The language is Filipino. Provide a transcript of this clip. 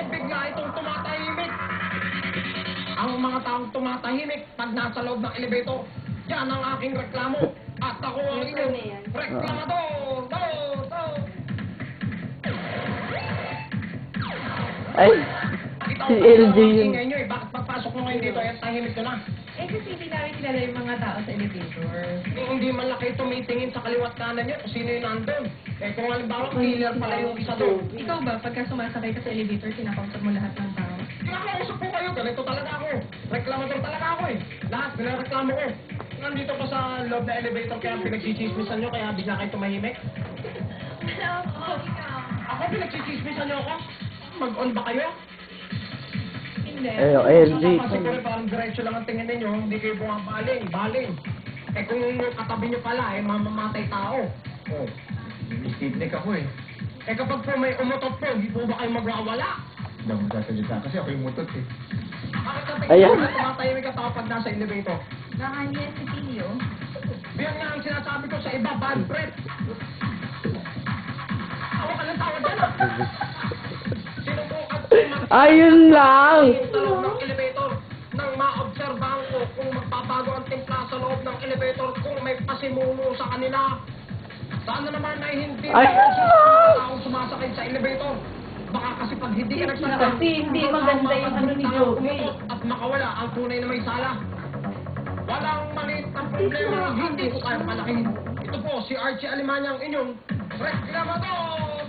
bigla itong tumatahimik. Ang mga taong tumatahimik pag nasa loob ng elevator, yan ang aking reklamo. At ako ang inyong reklamador. Ay, si LJ yun. Ingay nyo eh. Bakit pagpasok mo ngayon dito, ay tahimik ko na? Eh, kasi hindi namin kilala yung mga tao sa elevator. Hindi man lang kayo tumitingin sa kaliwat kanan nyo kung sino yung nandun. Eh kung halimbawa, killer pala yung isa doon. Ikaw ba, pagka sumasakay ka sa elevator, kinakausap mo lahat ng tao? Kinakausap po kayo, ganito talaga ako. Reklamador talaga ako eh. Lahat, nilareklamo ko. Nandito pa sa loob na elevator kaya pinagsisismisan nyo, kaya bigla kayo tumahimik. Ako pinagsisismisan nyo ako? Mag-on ba kayo? Hindi. LJ. Kasi ko rin parang diretso lang ang tingin ninyo, hindi kayo baling. Eh kung katabi nyo pala, eh mamamatay tao. Oh, Picnic ako eh. eh kapag po may umutot po, hindi po ba kayo magwawala? Hindi ako magsasalita kasi ako yung mutot eh. Bakit ka Ayan. tingin na tumatahimik ka tao pag nasa elevator? Baka niya si Tio. Yan nga ang sinasabi ko sa iba, bad breath. Tawa ka ng tawa dyan. Sinubukan ko Ayun lang. sa loob ng elevator nang maobserbahan ko kung magbabago ang timpla sa loob ng elevator kung may pasimuno sa kanila. Sana naman ay hindi Ay. taong sumasakay sa elevator. Baka kasi pag hindi ka nagsalita, Kasi hindi maganda yung ano ni Joey. at makawala ang tunay na may sala. Walang maliit na problema, hindi ko kayang palakihin. Ito po si Archie Alimanyang inyong reklamador!